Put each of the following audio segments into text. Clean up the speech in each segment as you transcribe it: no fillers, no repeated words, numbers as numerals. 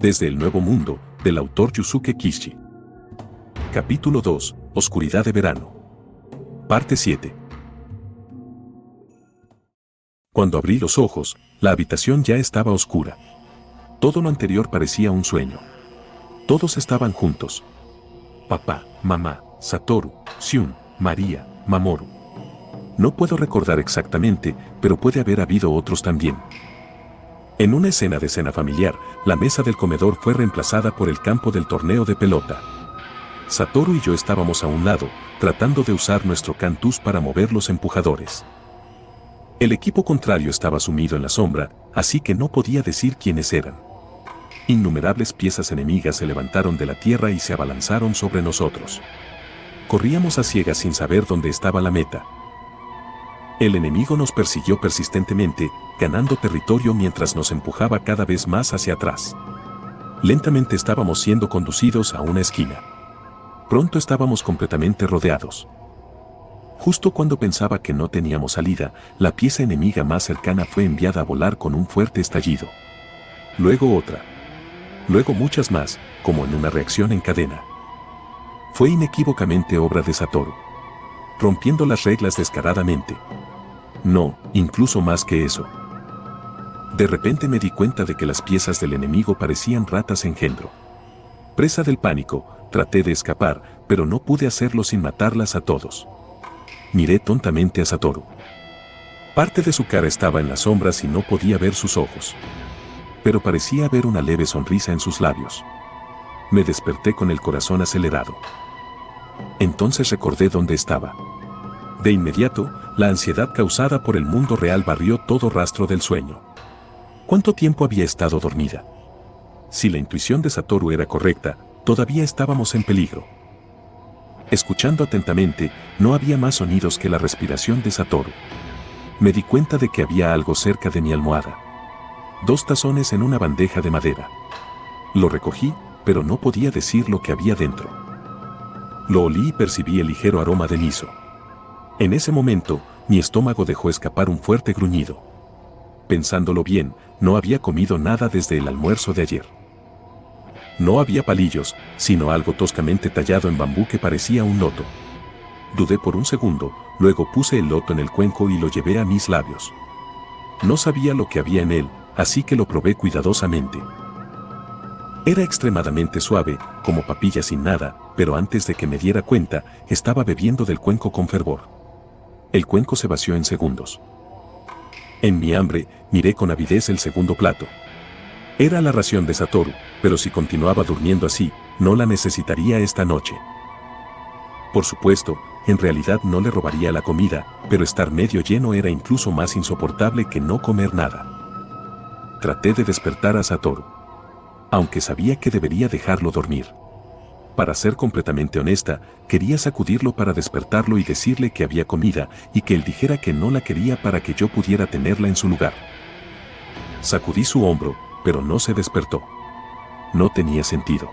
Desde el Nuevo Mundo, del autor Yusuke Kishi. Capítulo 2, Oscuridad de verano. Parte 7. Cuando abrí los ojos, la habitación ya estaba oscura. Todo lo anterior parecía un sueño. Todos estaban juntos. Papá, mamá, Satoru, Shun, María, Mamoru. No puedo recordar exactamente, pero puede haber habido otros también. En una escena de cena familiar, la mesa del comedor fue reemplazada por el campo del torneo de pelota. Satoru y yo estábamos a un lado, tratando de usar nuestro cantus para mover los empujadores. El equipo contrario estaba sumido en la sombra, así que no podía decir quiénes eran. Innumerables piezas enemigas se levantaron de la tierra y se abalanzaron sobre nosotros. Corríamos a ciegas sin saber dónde estaba la meta. El enemigo nos persiguió persistentemente, ganando territorio mientras nos empujaba cada vez más hacia atrás. Lentamente estábamos siendo conducidos a una esquina. Pronto estábamos completamente rodeados. Justo cuando pensaba que no teníamos salida, la pieza enemiga más cercana fue enviada a volar con un fuerte estallido. Luego otra. Luego muchas más, como en una reacción en cadena. Fue inequívocamente obra de Satoru. Rompiendo las reglas descaradamente. No, incluso más que eso. De repente me di cuenta de que las piezas del enemigo parecían ratas engendro. Presa del pánico, traté de escapar, pero no pude hacerlo sin matarlas a todos. Miré tontamente a Satoru. Parte de su cara estaba en las sombras y no podía ver sus ojos. Pero parecía haber una leve sonrisa en sus labios. Me desperté con el corazón acelerado. Entonces recordé dónde estaba. De inmediato, la ansiedad causada por el mundo real barrió todo rastro del sueño. ¿Cuánto tiempo había estado dormida? Si la intuición de Satoru era correcta, todavía estábamos en peligro. Escuchando atentamente, no había más sonidos que la respiración de Satoru. Me di cuenta de que había algo cerca de mi almohada. 2 tazones en una bandeja de madera. Lo recogí, pero no podía decir lo que había dentro. Lo olí y percibí el ligero aroma de miso. En ese momento, mi estómago dejó escapar un fuerte gruñido. Pensándolo bien, no había comido nada desde el almuerzo de ayer. No había palillos, sino algo toscamente tallado en bambú que parecía un loto. Dudé por un segundo, luego puse el loto en el cuenco y lo llevé a mis labios. No sabía lo que había en él, así que lo probé cuidadosamente. Era extremadamente suave, como papilla sin nada, pero antes de que me diera cuenta, estaba bebiendo del cuenco con fervor. El cuenco se vació en segundos. En mi hambre, miré con avidez el segundo plato. Era la ración de Satoru, pero si continuaba durmiendo así, no la necesitaría esta noche. Por supuesto, en realidad no le robaría la comida, pero estar medio lleno era incluso más insoportable que no comer nada. Traté de despertar a Satoru. Aunque sabía que debería dejarlo dormir. Para ser completamente honesta, quería sacudirlo para despertarlo y decirle que había comida y que él dijera que no la quería para que yo pudiera tenerla en su lugar. Sacudí su hombro, pero no se despertó. No tenía sentido.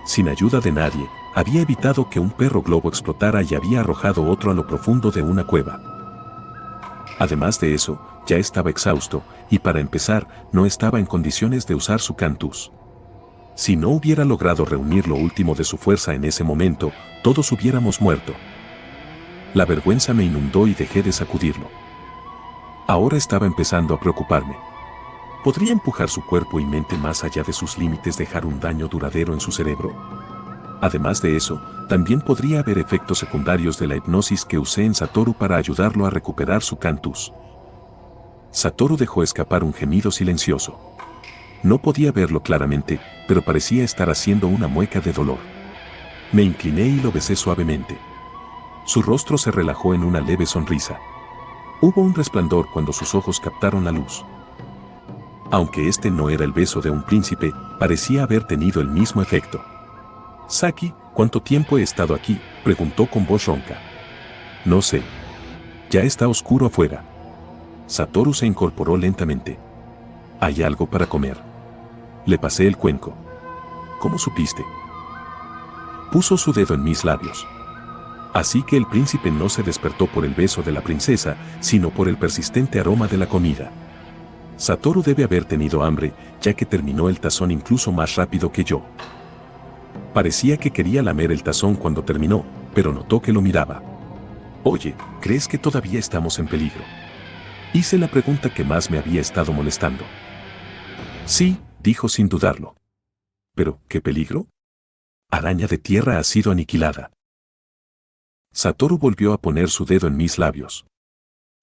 Sin ayuda de nadie, había evitado que un perro globo explotara y había arrojado otro a lo profundo de una cueva. Además de eso, ya estaba exhausto, y para empezar, no estaba en condiciones de usar su cantus. Si no hubiera logrado reunir lo último de su fuerza en ese momento, todos hubiéramos muerto. La vergüenza me inundó y dejé de sacudirlo. Ahora estaba empezando a preocuparme. ¿Podría empujar su cuerpo y mente más allá de sus límites, dejar un daño duradero en su cerebro? Además de eso, también podría haber efectos secundarios de la hipnosis que usé en Satoru para ayudarlo a recuperar su cantus. Satoru dejó escapar un gemido silencioso. No podía verlo claramente, pero parecía estar haciendo una mueca de dolor. Me incliné y lo besé suavemente. Su rostro se relajó en una leve sonrisa. Hubo un resplandor cuando sus ojos captaron la luz. Aunque este no era el beso de un príncipe, parecía haber tenido el mismo efecto. «Saki, ¿cuánto tiempo he estado aquí?», preguntó con voz ronca. «No sé. Ya está oscuro afuera». Satoru se incorporó lentamente. «¿Hay algo para comer?». Le pasé el cuenco. «¿Cómo supiste?». Puso su dedo en mis labios. Así que el príncipe no se despertó por el beso de la princesa, sino por el persistente aroma de la comida. Satoru debe haber tenido hambre, ya que terminó el tazón incluso más rápido que yo. Parecía que quería lamer el tazón cuando terminó, pero notó que lo miraba. Oye, ¿crees que todavía estamos en peligro? Hice la pregunta que más me había estado molestando. Sí, dijo sin dudarlo. ¿Pero qué peligro? Araña de tierra ha sido aniquilada. Satoru volvió a poner su dedo en mis labios.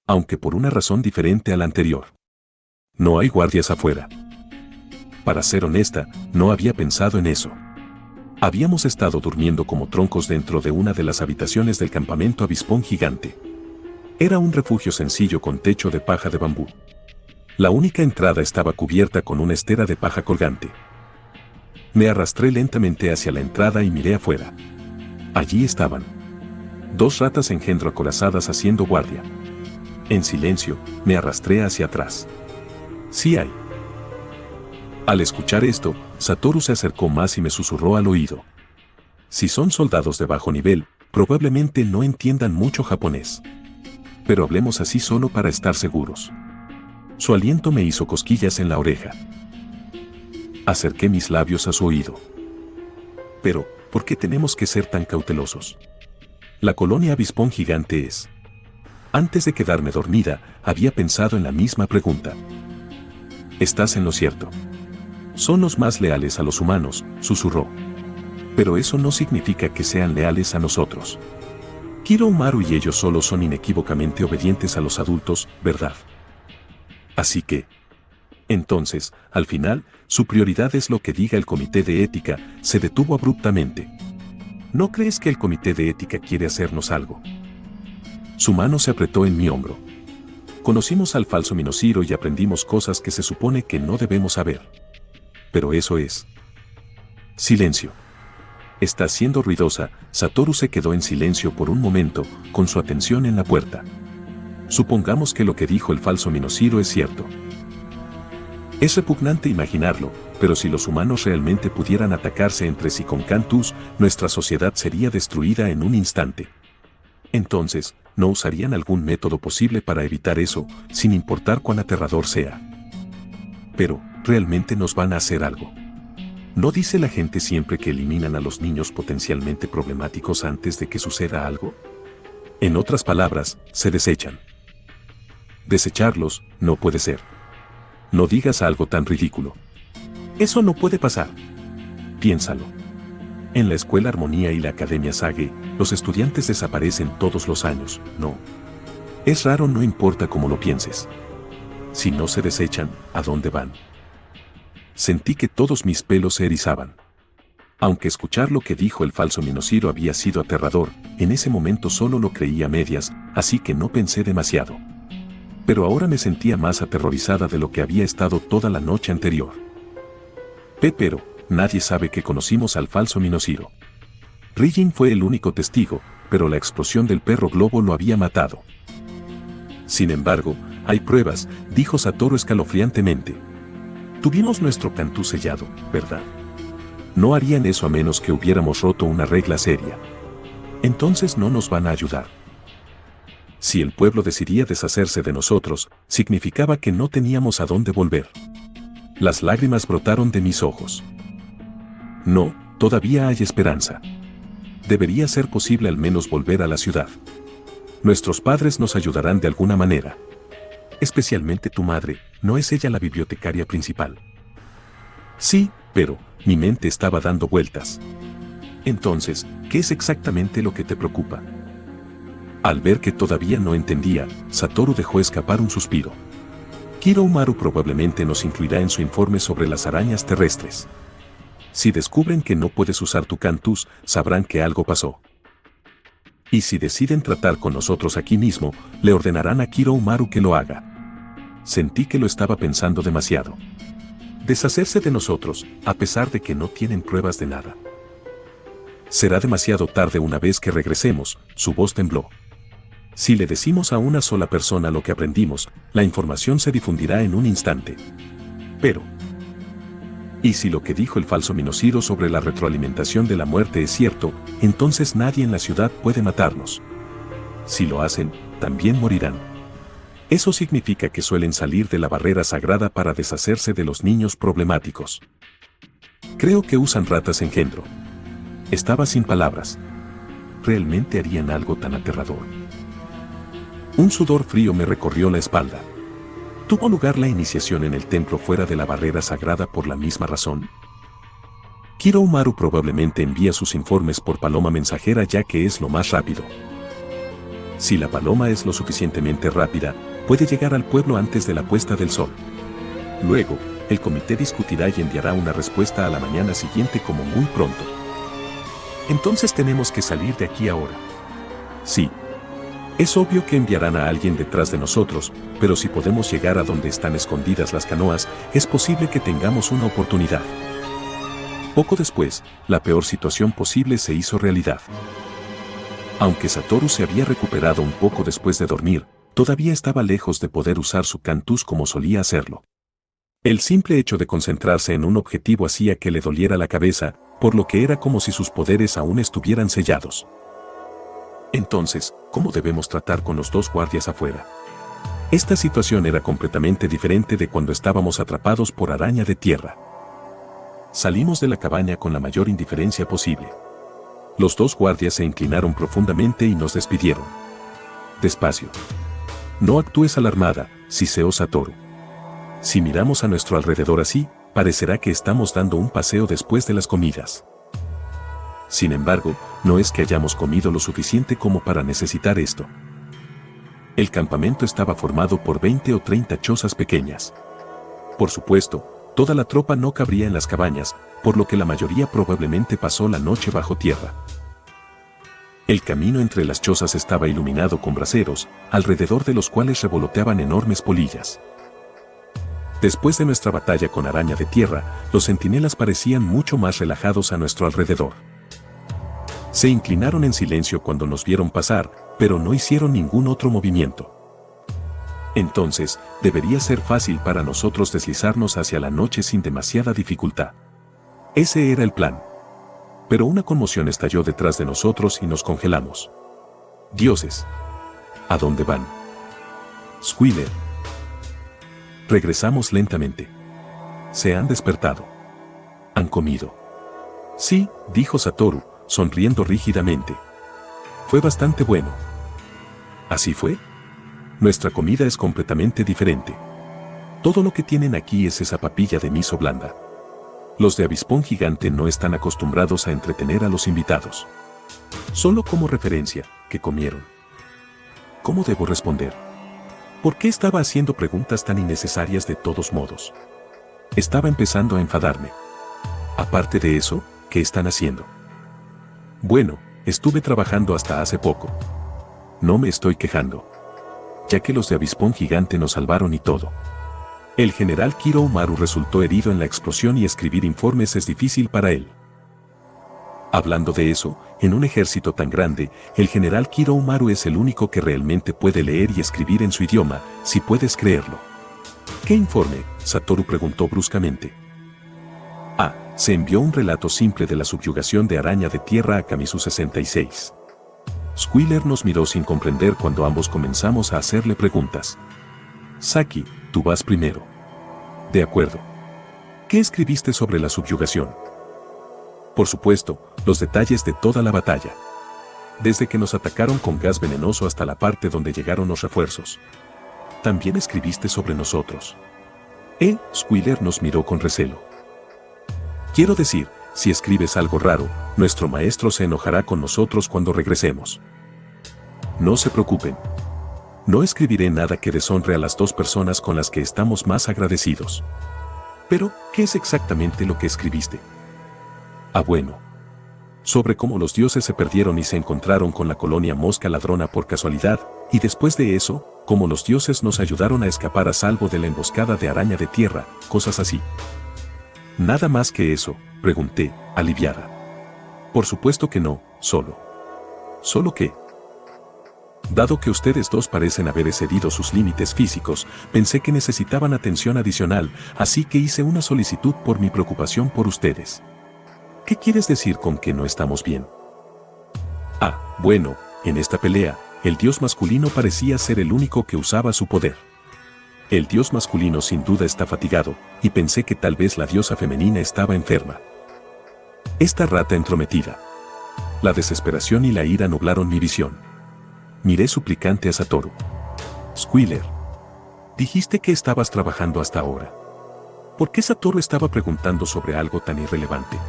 Aunque por una razón diferente a la anterior. No hay guardias afuera. Para ser honesta, no había pensado en eso. Habíamos estado durmiendo como troncos dentro de una de las habitaciones del campamento avispón gigante. Era un refugio sencillo con techo de paja de bambú. La única entrada estaba cubierta con una estera de paja colgante. Me arrastré lentamente hacia la entrada y miré afuera. Allí estaban. 2 ratas engendro acorazadas haciendo guardia. En silencio, me arrastré hacia atrás. Sí hay. Al escuchar esto, Satoru se acercó más y me susurró al oído. Si son soldados de bajo nivel, probablemente no entiendan mucho japonés. Pero hablemos así solo para estar seguros. Su aliento me hizo cosquillas en la oreja. Acerqué mis labios a su oído. Pero, ¿por qué tenemos que ser tan cautelosos? La colonia avispón gigante es. Antes de quedarme dormida, había pensado en la misma pregunta. Estás en lo cierto. Son los más leales a los humanos, susurró. Pero eso no significa que sean leales a nosotros. Kiromaru y ellos solo son inequívocamente obedientes a los adultos, ¿verdad? Así que... Entonces, al final, su prioridad es lo que diga el comité de ética. Se detuvo abruptamente. ¿No crees que el comité de ética quiere hacernos algo? Su mano se apretó en mi hombro. Conocimos al falso Minoshiro y aprendimos cosas que se supone que no debemos saber. Pero eso es... Silencio. Está siendo ruidosa. Satoru se quedó en silencio por un momento, con su atención en la puerta. Supongamos que lo que dijo el falso Minoshiro es cierto. Es repugnante imaginarlo, pero si los humanos realmente pudieran atacarse entre sí con Cantus, nuestra sociedad sería destruida en un instante. Entonces, ¿no usarían algún método posible para evitar eso, sin importar cuán aterrador sea? Pero, ¿realmente nos van a hacer algo? ¿No dice la gente siempre que eliminan a los niños potencialmente problemáticos antes de que suceda algo? En otras palabras, se desechan. Desecharlos, no puede ser. No digas algo tan ridículo. Eso no puede pasar. Piénsalo. En la Escuela Armonía y la Academia Sage, los estudiantes desaparecen todos los años, ¿no? Es raro, no importa cómo lo pienses. Si no se desechan, ¿a dónde van? Sentí que todos mis pelos se erizaban. Aunque escuchar lo que dijo el falso Minoshiro había sido aterrador, en ese momento solo lo creí a medias, así que no pensé demasiado. Pero ahora me sentía más aterrorizada de lo que había estado toda la noche anterior. Pero, nadie sabe que conocimos al falso Minoshiro. Ryujin fue el único testigo, pero la explosión del perro globo lo había matado. Sin embargo, hay pruebas, dijo Satoru escalofriantemente. Tuvimos nuestro cantú sellado, ¿verdad? No harían eso a menos que hubiéramos roto una regla seria. Entonces no nos van a ayudar. Si el pueblo decidía deshacerse de nosotros, significaba que no teníamos a dónde volver. Las lágrimas brotaron de mis ojos. No, todavía hay esperanza. Debería ser posible al menos volver a la ciudad. Nuestros padres nos ayudarán de alguna manera. Especialmente tu madre, ¿no es ella la bibliotecaria principal? Sí, pero mi mente estaba dando vueltas. Entonces, ¿qué es exactamente lo que te preocupa? Al ver que todavía no entendía, Satoru dejó escapar un suspiro. Kiromaru probablemente nos incluirá en su informe sobre las arañas terrestres. Si descubren que no puedes usar tu Cantus, sabrán que algo pasó. Y si deciden tratar con nosotros aquí mismo, le ordenarán a Kiromaru que lo haga. Sentí que lo estaba pensando demasiado. Deshacerse de nosotros, a pesar de que no tienen pruebas de nada. Será demasiado tarde una vez que regresemos, su voz tembló. Si le decimos a una sola persona lo que aprendimos, la información se difundirá en un instante. Pero... ¿y si lo que dijo el falso Minoshiro sobre la retroalimentación de la muerte es cierto, entonces nadie en la ciudad puede matarnos? Si lo hacen, también morirán. Eso significa que suelen salir de la barrera sagrada para deshacerse de los niños problemáticos. Creo que usan ratas engendro. Estaba sin palabras. ¿Realmente harían algo tan aterrador? Un sudor frío me recorrió la espalda. ¿Tuvo lugar la iniciación en el templo fuera de la barrera sagrada por la misma razón? Kiroumaru probablemente envía sus informes por paloma mensajera ya que es lo más rápido. Si la paloma es lo suficientemente rápida, puede llegar al pueblo antes de la puesta del sol. Luego, el comité discutirá y enviará una respuesta a la mañana siguiente como muy pronto. Entonces tenemos que salir de aquí ahora. Sí. Es obvio que enviarán a alguien detrás de nosotros, pero si podemos llegar a donde están escondidas las canoas, es posible que tengamos una oportunidad. Poco después, la peor situación posible se hizo realidad. Aunque Satoru se había recuperado un poco después de dormir, todavía estaba lejos de poder usar su Cantus como solía hacerlo. El simple hecho de concentrarse en un objetivo hacía que le doliera la cabeza, por lo que era como si sus poderes aún estuvieran sellados. Entonces, ¿cómo debemos tratar con los dos guardias afuera? Esta situación era completamente diferente de cuando estábamos atrapados por araña de tierra. Salimos de la cabaña con la mayor indiferencia posible. Los dos guardias se inclinaron profundamente y nos despidieron. Despacio. No actúes alarmada, Siseo Satoru. Si miramos a nuestro alrededor así, parecerá que estamos dando un paseo después de las comidas. Sin embargo, no es que hayamos comido lo suficiente como para necesitar esto. El campamento estaba formado por 20 o 30 chozas pequeñas. Por supuesto, toda la tropa no cabría en las cabañas, por lo que la mayoría probablemente pasó la noche bajo tierra. El camino entre las chozas estaba iluminado con braseros, alrededor de los cuales revoloteaban enormes polillas. Después de nuestra batalla con araña de tierra, los centinelas parecían mucho más relajados a nuestro alrededor. Se inclinaron en silencio cuando nos vieron pasar, pero no hicieron ningún otro movimiento. Entonces, debería ser fácil para nosotros deslizarnos hacia la noche sin demasiada dificultad. Ese era el plan. Pero una conmoción estalló detrás de nosotros y nos congelamos. Dioses. ¿A dónde van? Squealer. Regresamos lentamente. Se han despertado. ¿Han comido? Sí, dijo Satoru, sonriendo rígidamente. Fue bastante bueno. ¿Así fue? Nuestra comida es completamente diferente. Todo lo que tienen aquí es esa papilla de miso blanda. Los de avispón gigante no están acostumbrados a entretener a los invitados. Solo como referencia, ¿qué comieron? ¿Cómo debo responder? ¿Por qué estaba haciendo preguntas tan innecesarias de todos modos? Estaba empezando a enfadarme. Aparte de eso, ¿qué están haciendo? Bueno, estuve trabajando hasta hace poco. No me estoy quejando. Ya que los de avispón gigante nos salvaron y todo. El general Kiroumaru resultó herido en la explosión y escribir informes es difícil para él. Hablando de eso, en un ejército tan grande, el general Kiroumaru es el único que realmente puede leer y escribir en su idioma, si puedes creerlo. ¿Qué informe? Satoru preguntó bruscamente. Se envió un relato simple de la subyugación de araña de tierra a Kamisu 66. Squealer nos miró sin comprender cuando ambos comenzamos a hacerle preguntas. Saki, tú vas primero. De acuerdo. ¿Qué escribiste sobre la subyugación? Por supuesto, los detalles de toda la batalla. Desde que nos atacaron con gas venenoso hasta la parte donde llegaron los refuerzos. También escribiste sobre nosotros. Squealer nos miró con recelo. Quiero decir, si escribes algo raro, nuestro maestro se enojará con nosotros cuando regresemos. No se preocupen. No escribiré nada que deshonre a las dos personas con las que estamos más agradecidos. Pero, ¿qué es exactamente lo que escribiste? Bueno. Sobre cómo los dioses se perdieron y se encontraron con la colonia mosca ladrona por casualidad, y después de eso, cómo los dioses nos ayudaron a escapar a salvo de la emboscada de araña de tierra, cosas así. ¿Nada más que eso?, pregunté, aliviada. Por supuesto que no, solo. ¿Solo qué? Dado que ustedes dos parecen haber excedido sus límites físicos, pensé que necesitaban atención adicional, así que hice una solicitud por mi preocupación por ustedes. ¿Qué quieres decir con que no estamos bien? Bueno, en esta pelea, el dios masculino parecía ser el único que usaba su poder. El dios masculino sin duda está fatigado, y pensé que tal vez la diosa femenina estaba enferma. Esta rata entrometida. La desesperación y la ira nublaron mi visión. Miré suplicante a Satoru. Squealer. Dijiste que estabas trabajando hasta ahora. ¿Por qué Satoru estaba preguntando sobre algo tan irrelevante?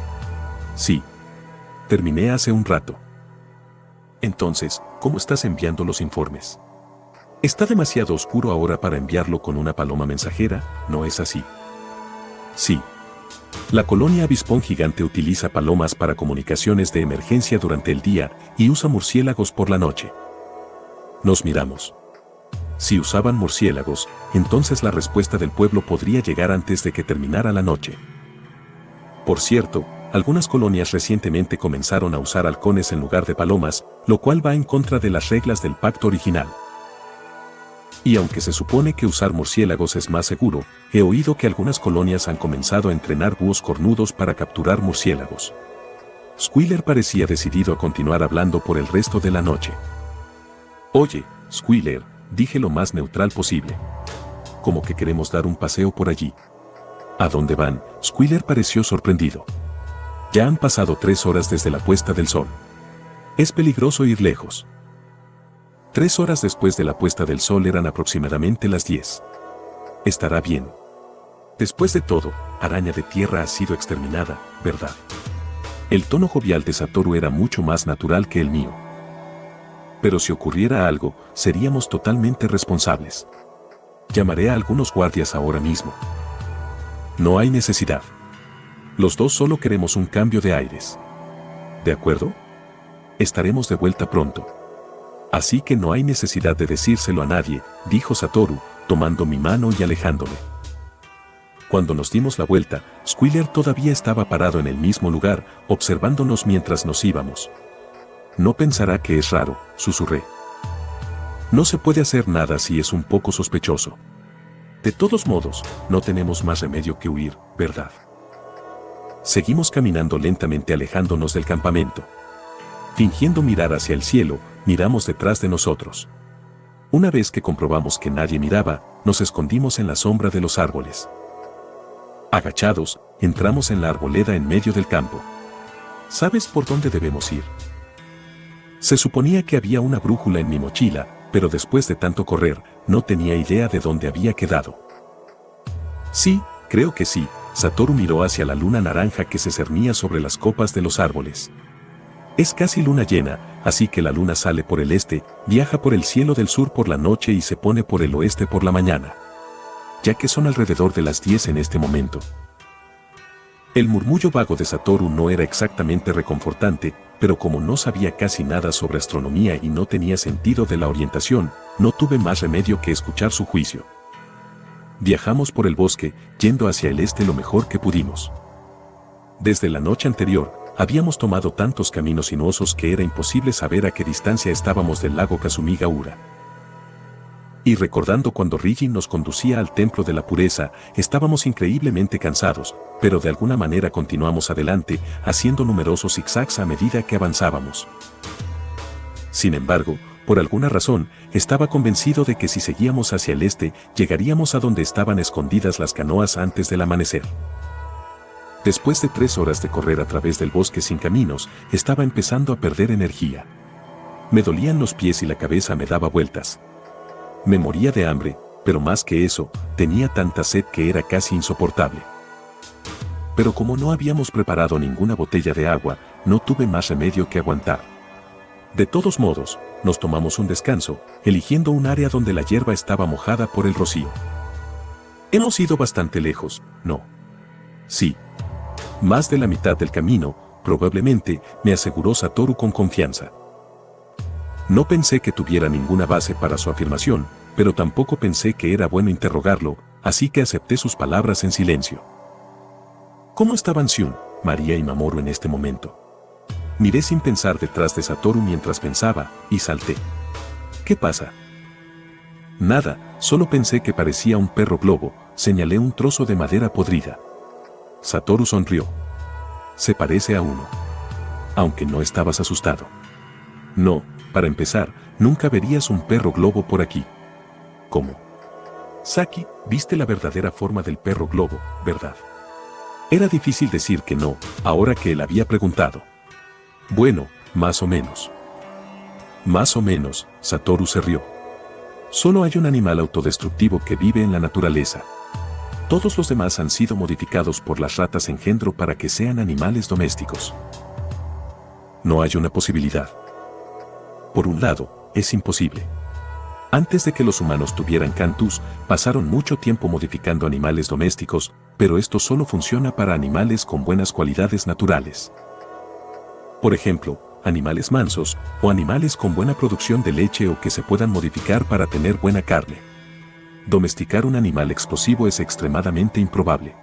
Sí. Terminé hace un rato. Entonces, ¿cómo estás enviando los informes? Está demasiado oscuro ahora para enviarlo con una paloma mensajera, ¿no es así? Sí. La colonia avispón gigante utiliza palomas para comunicaciones de emergencia durante el día y usa murciélagos por la noche. Nos miramos. Si usaban murciélagos, entonces la respuesta del pueblo podría llegar antes de que terminara la noche. Por cierto, algunas colonias recientemente comenzaron a usar halcones en lugar de palomas, lo cual va en contra de las reglas del pacto original. Y aunque se supone que usar murciélagos es más seguro, he oído que algunas colonias han comenzado a entrenar búhos cornudos para capturar murciélagos. Squealer parecía decidido a continuar hablando por el resto de la noche. Oye, Squealer, dije lo más neutral posible. Como que queremos dar un paseo por allí. ¿A dónde van? Squealer pareció sorprendido. Ya han pasado 3 horas desde la puesta del sol. Es peligroso ir lejos. 3 horas después de la puesta del sol eran aproximadamente las 10. Estará bien. Después de todo, Araña de Tierra ha sido exterminada, ¿verdad? El tono jovial de Satoru era mucho más natural que el mío. Pero si ocurriera algo, seríamos totalmente responsables. Llamaré a algunos guardias ahora mismo. No hay necesidad. Los dos solo queremos un cambio de aires. ¿De acuerdo? Estaremos de vuelta pronto. Así que no hay necesidad de decírselo a nadie, dijo Satoru, tomando mi mano y alejándome. Cuando nos dimos la vuelta, Squealer todavía estaba parado en el mismo lugar, observándonos mientras nos íbamos. No pensará que es raro, susurré. No se puede hacer nada si es un poco sospechoso. De todos modos, no tenemos más remedio que huir, ¿verdad? Seguimos caminando lentamente alejándonos del campamento. Fingiendo mirar hacia el cielo, miramos detrás de nosotros. Una vez que comprobamos que nadie miraba, nos escondimos en la sombra de los árboles. Agachados, entramos en la arboleda en medio del campo. ¿Sabes por dónde debemos ir? Se suponía que había una brújula en mi mochila, pero después de tanto correr, no tenía idea de dónde había quedado. Sí, creo que sí. Satoru miró hacia la luna naranja que se cernía sobre las copas de los árboles. Es casi luna llena, así que la luna sale por el este, viaja por el cielo del sur por la noche y se pone por el oeste por la mañana. Ya que son alrededor de las 10 en este momento. El murmullo vago de Satoru no era exactamente reconfortante, pero como no sabía casi nada sobre astronomía y no tenía sentido de la orientación, no tuve más remedio que escuchar su juicio. Viajamos por el bosque, yendo hacia el este lo mejor que pudimos. Desde la noche anterior, habíamos tomado tantos caminos sinuosos que era imposible saber a qué distancia estábamos del lago Kasumigaura. Y recordando cuando Ryujin nos conducía al templo de la pureza, estábamos increíblemente cansados, pero de alguna manera continuamos adelante, haciendo numerosos zigzags a medida que avanzábamos. Sin embargo, por alguna razón, estaba convencido de que si seguíamos hacia el este, llegaríamos a donde estaban escondidas las canoas antes del amanecer. Después de 3 horas de correr a través del bosque sin caminos, estaba empezando a perder energía. Me dolían los pies y la cabeza me daba vueltas. Me moría de hambre, pero más que eso, tenía tanta sed que era casi insoportable. Pero como no habíamos preparado ninguna botella de agua, no tuve más remedio que aguantar. De todos modos, nos tomamos un descanso, eligiendo un área donde la hierba estaba mojada por el rocío. Hemos ido bastante lejos, ¿no? Sí. Más de la mitad del camino, probablemente, me aseguró Satoru con confianza. No pensé que tuviera ninguna base para su afirmación, pero tampoco pensé que era bueno interrogarlo, así que acepté sus palabras en silencio. ¿Cómo estaban Shun, María y Mamoru en este momento? Miré sin pensar detrás de Satoru mientras pensaba, y salté. ¿Qué pasa? Nada, solo pensé que parecía un perro globo, señalé un trozo de madera podrida. Satoru sonrió. Se parece a uno. Aunque no estabas asustado. No, Para empezar, nunca verías un perro globo por aquí. ¿Cómo? Saki, viste la verdadera forma del perro globo, ¿verdad? Era difícil decir que no, ahora que él había preguntado. Bueno, más o menos. Más o menos, Satoru se rió. Solo hay un animal autodestructivo que vive en la naturaleza. Todos los demás han sido modificados por las ratas engendro para que sean animales domésticos. No hay una posibilidad. Por un lado, es imposible. Antes de que los humanos tuvieran cantus, pasaron mucho tiempo modificando animales domésticos, pero esto solo funciona para animales con buenas cualidades naturales. Por ejemplo, animales mansos, o animales con buena producción de leche o que se puedan modificar para tener buena carne. Domesticar un animal explosivo es extremadamente improbable.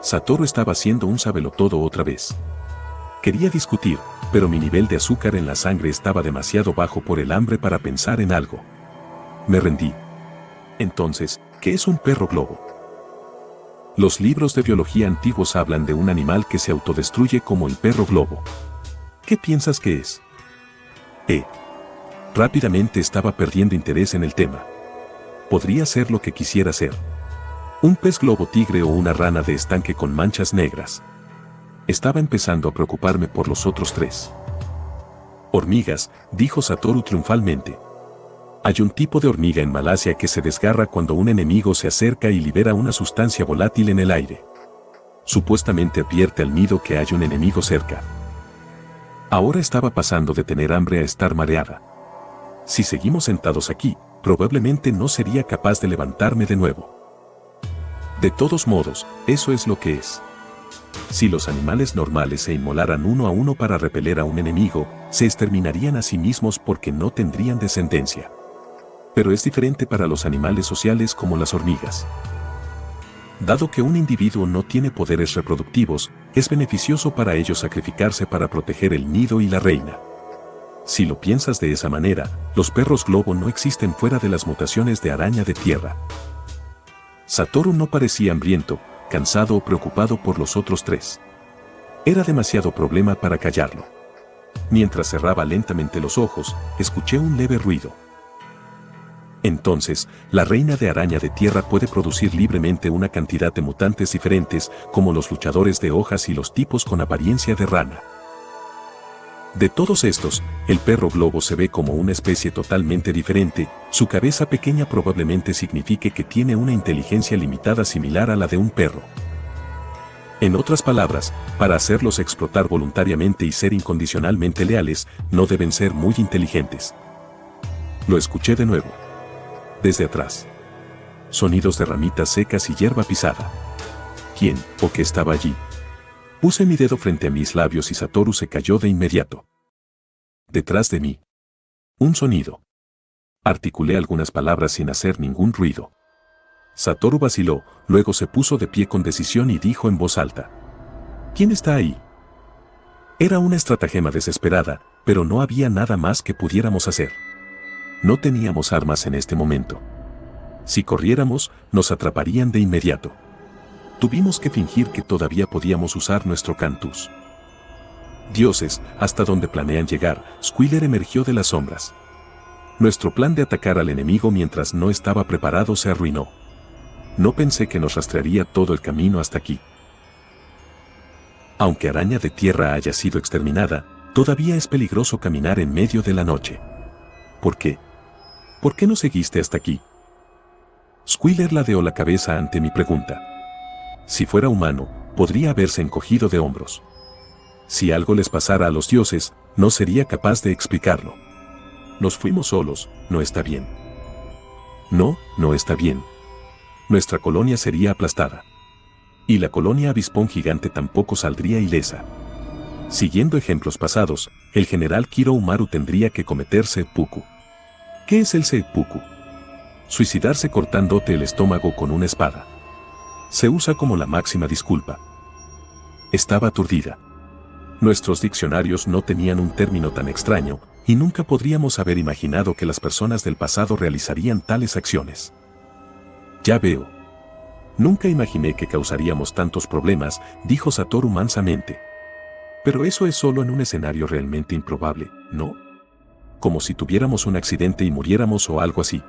Satoru estaba haciendo un sabelotodo otra vez. Quería discutir, pero mi nivel de azúcar en la sangre estaba demasiado bajo por el hambre para pensar en algo. Me rendí. Entonces, ¿qué es un perro globo? Los libros de biología antiguos hablan de un animal que se autodestruye como el perro globo. ¿Qué piensas que es? Rápidamente estaba perdiendo interés en el tema. Podría ser lo que quisiera ser. Un pez globo tigre o una rana de estanque con manchas negras. Estaba empezando a preocuparme por los otros tres. Hormigas, dijo Satoru triunfalmente. Hay un tipo de hormiga en Malasia que se desgarra cuando un enemigo se acerca y libera una sustancia volátil en el aire. Supuestamente advierte al nido que hay un enemigo cerca. Ahora estaba pasando de tener hambre a estar mareada. Si seguimos sentados aquí, probablemente no sería capaz de levantarme de nuevo. De todos modos, eso es lo que es. Si los animales normales se inmolaran uno a uno para repeler a un enemigo, se exterminarían a sí mismos porque no tendrían descendencia. Pero es diferente para los animales sociales como las hormigas. Dado que un individuo no tiene poderes reproductivos, es beneficioso para ellos sacrificarse para proteger el nido y la reina. Si lo piensas de esa manera, los perros globo no existen fuera de las mutaciones de araña de tierra. Satoru no parecía hambriento, cansado o preocupado por los otros tres. Era demasiado problema para callarlo. Mientras cerraba lentamente los ojos, escuché un leve ruido. Entonces, la reina de araña de tierra puede producir libremente una cantidad de mutantes diferentes, como los luchadores de hojas y los tipos con apariencia de rana. De todos estos, el perro globo se ve como una especie totalmente diferente, su cabeza pequeña probablemente signifique que tiene una inteligencia limitada similar a la de un perro. En otras palabras, para hacerlos explotar voluntariamente y ser incondicionalmente leales, no deben ser muy inteligentes. Lo escuché de nuevo. Desde atrás. Sonidos de ramitas secas y hierba pisada. ¿Quién o qué estaba allí? Puse mi dedo frente a mis labios y Satoru se cayó de inmediato. Detrás de mí. Un sonido. Articulé algunas palabras sin hacer ningún ruido. Satoru vaciló, luego se puso de pie con decisión y dijo en voz alta. ¿Quién está ahí? Era una estratagema desesperada, pero no había nada más que pudiéramos hacer. No teníamos armas en este momento. Si corriéramos, nos atraparían de inmediato. Tuvimos que fingir que todavía podíamos usar nuestro cantus. Dioses, ¿hasta dónde planean llegar? Squealer emergió de las sombras. Nuestro plan de atacar al enemigo mientras no estaba preparado se arruinó. No pensé que nos rastrearía todo el camino hasta aquí. Aunque araña de tierra haya sido exterminada, todavía es peligroso caminar en medio de la noche. ¿Por qué? ¿Por qué no seguiste hasta aquí? Squealer ladeó la cabeza ante mi pregunta. Si fuera humano, podría haberse encogido de hombros. Si algo les pasara a los dioses, no sería capaz de explicarlo. Nos fuimos solos, no está bien. No, no está bien. Nuestra colonia sería aplastada. Y la colonia avispón gigante tampoco saldría ilesa. Siguiendo ejemplos pasados, el general Kiro Umaru tendría que cometer seppuku. ¿Qué es el seppuku? Suicidarse cortándote el estómago con una espada. Se usa como la máxima disculpa. Estaba aturdida. Nuestros diccionarios no tenían un término tan extraño, y nunca podríamos haber imaginado que las personas del pasado realizarían tales acciones. Ya veo. Nunca imaginé que causaríamos tantos problemas, dijo Satoru mansamente. Pero eso es solo en un escenario realmente improbable, ¿no? como si tuviéramos un accidente y muriéramos o algo así.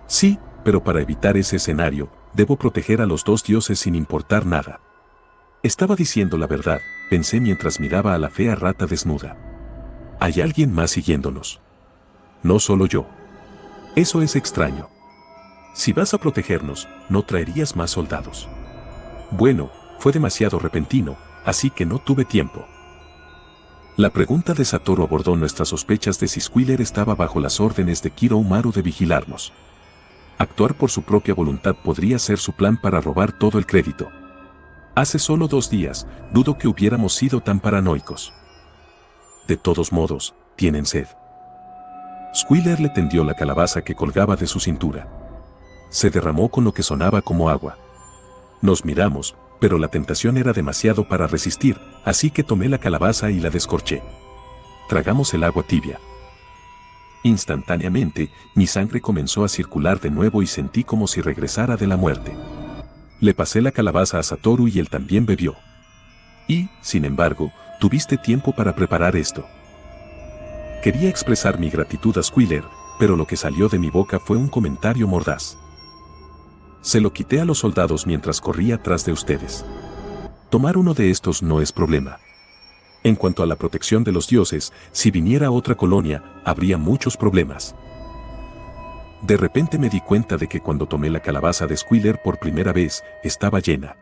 Sí, pero para evitar ese escenario, debo proteger a los dos dioses sin importar nada. Estaba diciendo la verdad, pensé mientras miraba a la fea rata desnuda. Hay alguien más siguiéndonos. No solo yo. Eso es extraño. Si vas a protegernos, ¿no traerías más soldados? Bueno, fue demasiado repentino, así que no tuve tiempo. La pregunta de Satoru abordó nuestras sospechas de si Squealer estaba bajo las órdenes de Kiroumaru de vigilarnos. Actuar por su propia voluntad podría ser su plan para robar todo el crédito. Hace solo 2 días, dudo que hubiéramos sido tan paranoicos. De todos modos, tienen sed. Squealer le tendió la calabaza que colgaba de su cintura. Se derramó con lo que sonaba como agua. Nos miramos, pero la tentación era demasiado para resistir, así que tomé la calabaza y la descorché. Tragamos el agua tibia. Instantáneamente, mi sangre comenzó a circular de nuevo y sentí como si regresara de la muerte. Le pasé la calabaza a Satoru y él también bebió. Y, sin embargo, tuviste tiempo para preparar esto. Quería expresar mi gratitud a Squealer, pero lo que salió de mi boca fue un comentario mordaz. Se lo quité a los soldados mientras corría tras de ustedes. Tomar uno de estos no es problema. En cuanto a la protección de los dioses, si viniera otra colonia, habría muchos problemas. De repente me di cuenta de que cuando tomé la calabaza de Squealer por primera vez, estaba llena.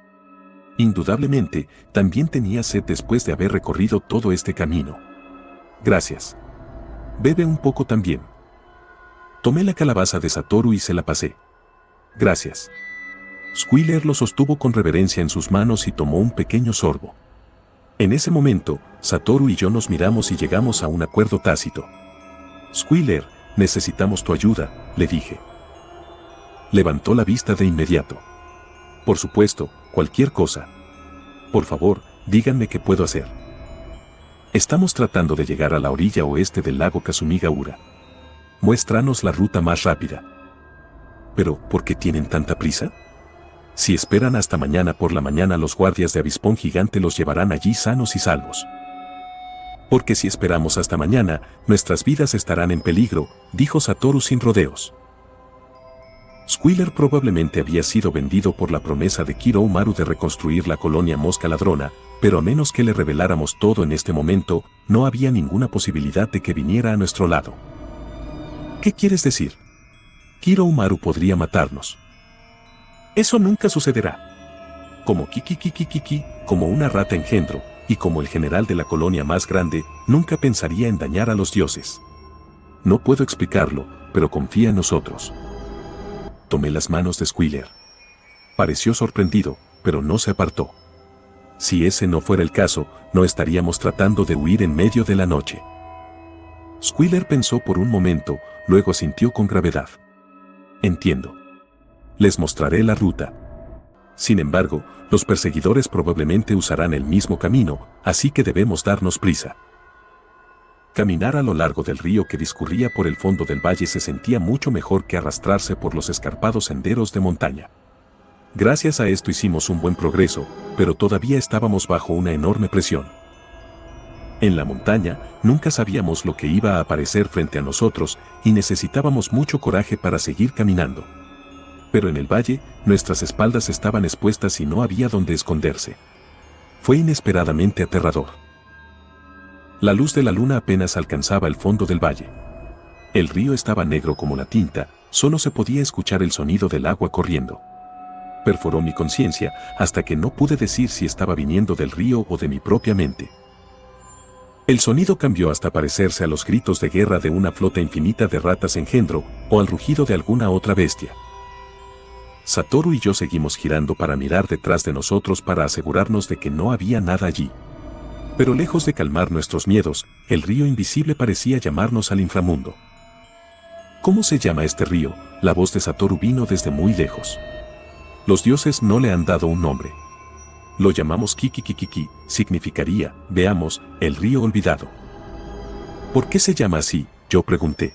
Indudablemente, también tenía sed después de haber recorrido todo este camino. Gracias. Bebe un poco también. Tomé la calabaza de Satoru y se la pasé. Gracias. Squealer lo sostuvo con reverencia en sus manos y tomó un pequeño sorbo. En ese momento, Satoru y yo nos miramos y llegamos a un acuerdo tácito. Squealer, necesitamos tu ayuda, le dije. Levantó la vista de inmediato. Por supuesto, cualquier cosa. Por favor, díganme qué puedo hacer. Estamos tratando de llegar a la orilla oeste del lago Kasumigaura. Muéstranos la ruta más rápida. Pero, ¿por qué tienen tanta prisa? Si esperan hasta mañana por la mañana, los guardias de Avispón Gigante los llevarán allí sanos y salvos. Porque si esperamos hasta mañana, nuestras vidas estarán en peligro, dijo Satoru sin rodeos. Squealer probablemente había sido vendido por la promesa de Kiroumaru de reconstruir la colonia Mosca Ladrona, pero a menos que le reveláramos todo en este momento, no había ninguna posibilidad de que viniera a nuestro lado. ¿Qué quieres decir? Kiroumaru podría matarnos. Eso nunca sucederá. Como Kiki, como una rata engendro, y como el general de la colonia más grande, nunca pensaría en dañar a los dioses. No puedo explicarlo, pero confía en nosotros. Tomé las manos de Squealer. Pareció sorprendido, pero no se apartó. Si ese no fuera el caso, no estaríamos tratando de huir en medio de la noche. Squealer pensó por un momento, luego asintió con gravedad. Entiendo. Les mostraré la ruta. Sin embargo, los perseguidores probablemente usarán el mismo camino, así que debemos darnos prisa. Caminar a lo largo del río que discurría por el fondo del valle se sentía mucho mejor que arrastrarse por los escarpados senderos de montaña. Gracias a esto hicimos un buen progreso, pero todavía estábamos bajo una enorme presión. En la montaña, nunca sabíamos lo que iba a aparecer frente a nosotros y necesitábamos mucho coraje para seguir caminando. Pero en el valle, nuestras espaldas estaban expuestas y no había donde esconderse. Fue inesperadamente aterrador. La luz de la luna apenas alcanzaba el fondo del valle. El río estaba negro como la tinta, solo se podía escuchar el sonido del agua corriendo. Perforó mi conciencia hasta que no pude decir si estaba viniendo del río o de mi propia mente. El sonido cambió hasta parecerse a los gritos de guerra de una flota infinita de ratas engendro o al rugido de alguna otra bestia. Satoru y yo seguimos girando para mirar detrás de nosotros para asegurarnos de que no había nada allí. Pero lejos de calmar nuestros miedos, el río invisible parecía llamarnos al inframundo. ¿Cómo se llama este río? La voz de Satoru vino desde muy lejos. Los dioses no le han dado un nombre. Lo llamamos Kiki, significaría, veamos, el río olvidado. ¿Por qué se llama así? Yo pregunté.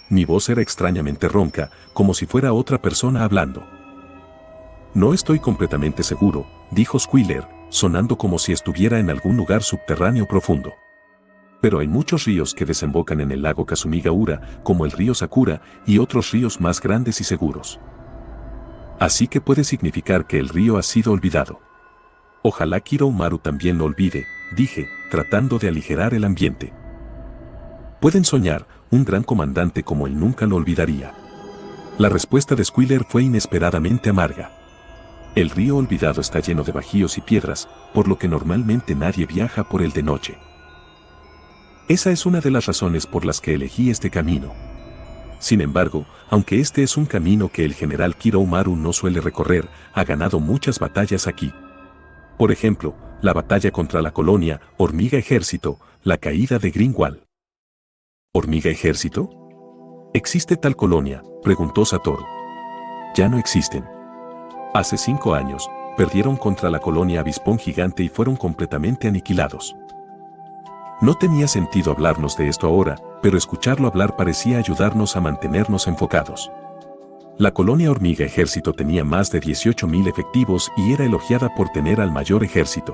Mi voz era extrañamente ronca, como si fuera otra persona hablando. No estoy completamente seguro, dijo Squealer, sonando como si estuviera en algún lugar subterráneo profundo. Pero hay muchos ríos que desembocan en el lago Kasumigaura, como el río Sakura, y otros ríos más grandes y seguros. Así que puede significar que el río ha sido olvidado. Ojalá Kiroumaru también lo olvide, dije, tratando de aligerar el ambiente. Pueden soñar, un gran comandante como él nunca lo olvidaría. La respuesta de Squealer fue inesperadamente amarga. El río olvidado está lleno de bajíos y piedras, por lo que normalmente nadie viaja por él de noche. Esa es una de las razones por las que elegí este camino. Sin embargo, aunque este es un camino que el general Kiroumaru no suele recorrer, ha ganado muchas batallas aquí. Por ejemplo, la batalla contra la colonia Hormiga Ejército, la caída de Greenwall. ¿Hormiga Ejército? ¿Existe tal colonia?, preguntó Satoru. Ya no existen. Hace 5 años, perdieron contra la colonia Avispón Gigante y fueron completamente aniquilados. No tenía sentido hablarnos de esto ahora, pero escucharlo hablar parecía ayudarnos a mantenernos enfocados. La colonia Hormiga Ejército tenía más de 18.000 efectivos y era elogiada por tener al mayor ejército.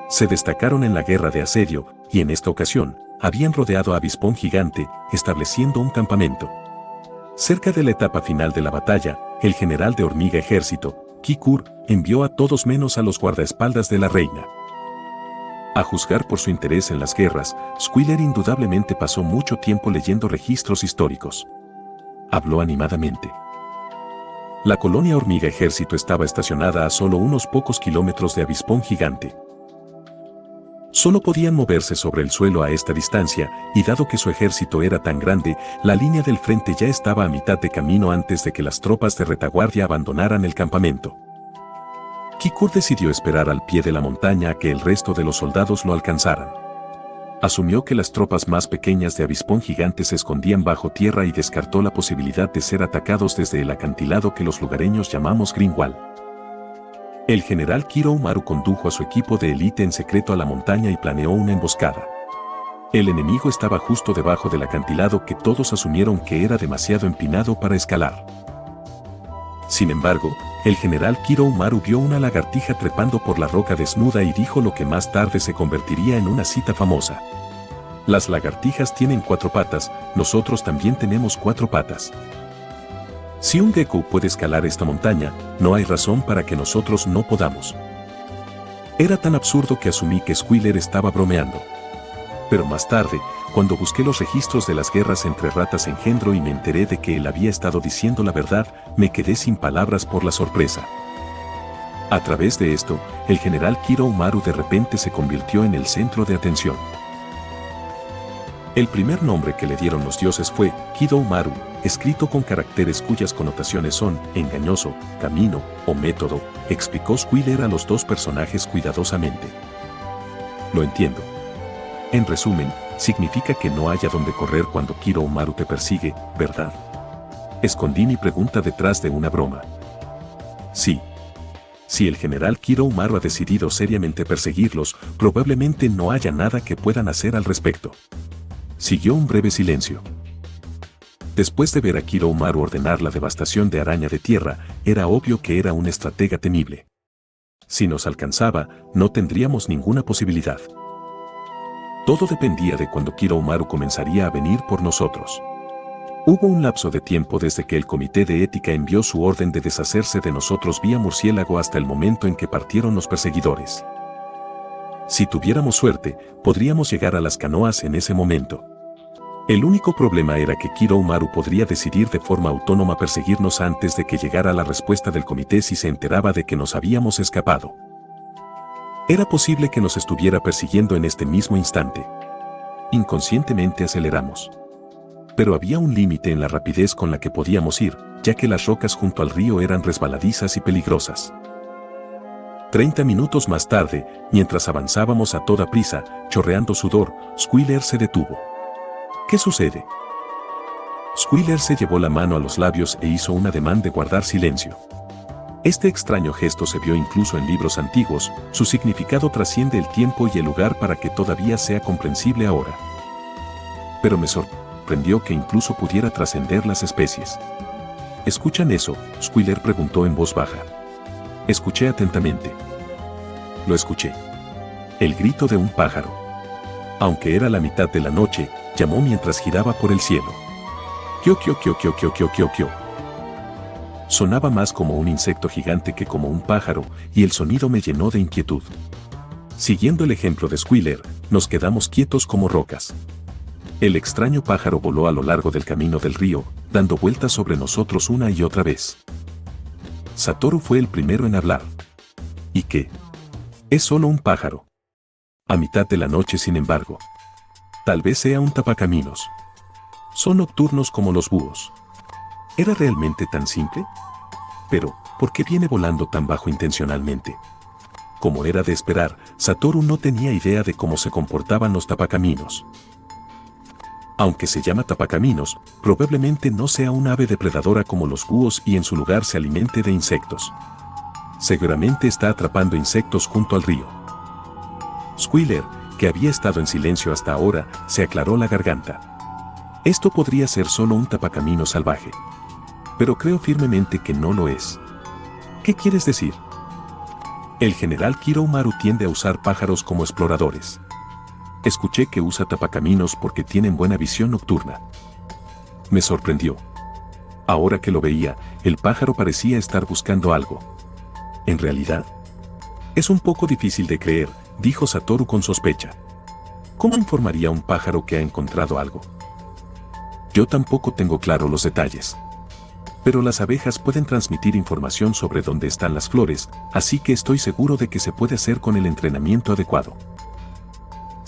Se destacaron en la guerra de asedio, y en esta ocasión, habían rodeado a Avispón Gigante, estableciendo un campamento. Cerca de la etapa final de la batalla, el general de Hormiga Ejército, Kikur, envió a todos menos a los guardaespaldas de la reina. A juzgar por su interés en las guerras, Squealer indudablemente pasó mucho tiempo leyendo registros históricos. Habló animadamente. La colonia Hormiga Ejército estaba estacionada a solo unos pocos kilómetros de Avispón Gigante. Solo podían moverse sobre el suelo a esta distancia, y dado que su ejército era tan grande, la línea del frente ya estaba a mitad de camino antes de que las tropas de retaguardia abandonaran el campamento. Kikur decidió esperar al pie de la montaña a que el resto de los soldados lo alcanzaran. Asumió que las tropas más pequeñas de Avispón Gigante se escondían bajo tierra y descartó la posibilidad de ser atacados desde el acantilado que los lugareños llamamos Greenwall. El general Kiroumaru condujo a su equipo de élite en secreto a la montaña y planeó una emboscada. El enemigo estaba justo debajo del acantilado que todos asumieron que era demasiado empinado para escalar. Sin embargo, el general Kiroumaru vio una lagartija trepando por la roca desnuda y dijo lo que más tarde se convertiría en una cita famosa. Las lagartijas tienen 4 patas, nosotros también tenemos 4 patas. Si un gecko puede escalar esta montaña, no hay razón para que nosotros no podamos. Era tan absurdo que asumí que Squealer estaba bromeando. Pero más tarde, cuando busqué los registros de las guerras entre ratas engendro y me enteré de que él había estado diciendo la verdad, me quedé sin palabras por la sorpresa. A través de esto, el general Kiroumaru de repente se convirtió en el centro de atención. El primer nombre que le dieron los dioses fue Kiroumaru, escrito con caracteres cuyas connotaciones son engañoso, camino o método, explicó Squealer a los 2 personajes cuidadosamente. Lo entiendo. En resumen, significa que no haya donde correr cuando Kiroumaru te persigue, ¿verdad? Escondí mi pregunta detrás de una broma. Sí. Si el general Kiroumaru ha decidido seriamente perseguirlos, probablemente no haya nada que puedan hacer al respecto. Siguió un breve silencio. Después de ver a Kiroumaru ordenar la devastación de Araña de Tierra, era obvio que era un estratega temible. Si nos alcanzaba, no tendríamos ninguna posibilidad. Todo dependía de cuando Kiroumaru comenzaría a venir por nosotros. Hubo un lapso de tiempo desde que el Comité de Ética envió su orden de deshacerse de nosotros vía murciélago hasta el momento en que partieron los perseguidores. Si tuviéramos suerte, podríamos llegar a las canoas en ese momento. El único problema era que Kiroumaru podría decidir de forma autónoma perseguirnos antes de que llegara la respuesta del comité si se enteraba de que nos habíamos escapado. Era posible que nos estuviera persiguiendo en este mismo instante. Inconscientemente aceleramos. Pero había un límite en la rapidez con la que podíamos ir, ya que las rocas junto al río eran resbaladizas y peligrosas. 30 minutos más tarde, mientras avanzábamos a toda prisa, chorreando sudor, Squealer se detuvo. ¿Qué sucede? Squealer se llevó la mano a los labios e hizo un ademán de guardar silencio. Este extraño gesto se vio incluso en libros antiguos, su significado trasciende el tiempo y el lugar para que todavía sea comprensible ahora. Pero me sorprendió que incluso pudiera trascender las especies. ¿Escuchan eso?, Squealer preguntó en voz baja. Escuché atentamente. Lo escuché. El grito de un pájaro. Aunque era la mitad de la noche, llamó mientras giraba por el cielo. Kyo kyo kyo kyo kyo kyo kyo kyo. Sonaba más como un insecto gigante que como un pájaro, y el sonido me llenó de inquietud. Siguiendo el ejemplo de Squealer, nos quedamos quietos como rocas. El extraño pájaro voló a lo largo del camino del río, dando vueltas sobre nosotros una y otra vez. Satoru fue el primero en hablar. ¿Y qué? Es solo un pájaro. A mitad de la noche, sin embargo. Tal vez sea un tapacaminos. Son nocturnos como los búhos. ¿Era realmente tan simple? Pero, ¿por qué viene volando tan bajo intencionalmente? Como era de esperar, Satoru no tenía idea de cómo se comportaban los tapacaminos. Aunque se llama tapacaminos, probablemente no sea un ave depredadora como los búhos y en su lugar se alimente de insectos. Seguramente está atrapando insectos junto al río. Squealer, que había estado en silencio hasta ahora, se aclaró la garganta. Esto podría ser solo un tapacaminos salvaje. Pero creo firmemente que no lo es. ¿Qué quieres decir? El general Kiroumaru tiende a usar pájaros como exploradores. Escuché que usa tapacaminos porque tienen buena visión nocturna. Me sorprendió. Ahora que lo veía, el pájaro parecía estar buscando algo. ¿En realidad? Es un poco difícil de creer, dijo Satoru con sospecha. ¿Cómo informaría un pájaro que ha encontrado algo? Yo tampoco tengo claro los detalles. Pero las abejas pueden transmitir información sobre dónde están las flores, así que estoy seguro de que se puede hacer con el entrenamiento adecuado.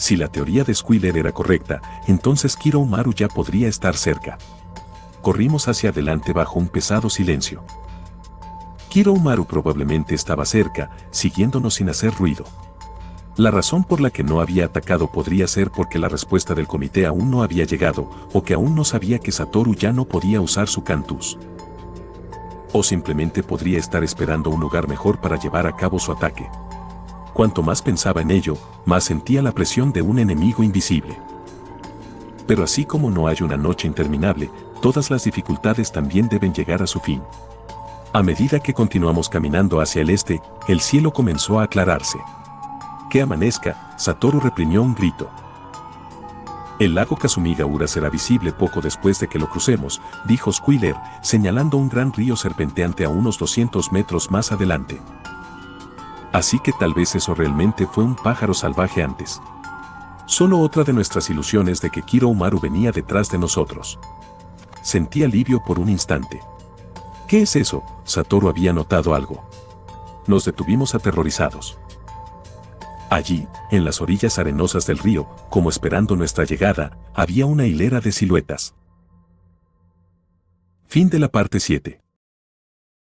Si la teoría de Squealer era correcta, entonces Kiroumaru ya podría estar cerca. Corrimos hacia adelante bajo un pesado silencio. Kiroumaru probablemente estaba cerca, siguiéndonos sin hacer ruido. La razón por la que no había atacado podría ser porque la respuesta del comité aún no había llegado, o que aún no sabía que Satoru ya no podía usar su Cantus. O simplemente podría estar esperando un lugar mejor para llevar a cabo su ataque. Cuanto más pensaba en ello, más sentía la presión de un enemigo invisible. Pero así como no hay una noche interminable, todas las dificultades también deben llegar a su fin. A medida que continuamos caminando hacia el este, el cielo comenzó a aclararse. Que amanezca, Satoru reprimió un grito. El lago Kasumigaura será visible poco después de que lo crucemos, dijo Squealer, señalando un gran río serpenteante a unos 200 metros más adelante. Así que tal vez eso realmente fue un pájaro salvaje antes. Solo otra de nuestras ilusiones de que Kiroumaru venía detrás de nosotros. Sentí alivio por un instante. ¿Qué es eso? Satoru había notado algo. Nos detuvimos aterrorizados. Allí, en las orillas arenosas del río, como esperando nuestra llegada, había una hilera de siluetas. Fin de la parte 7.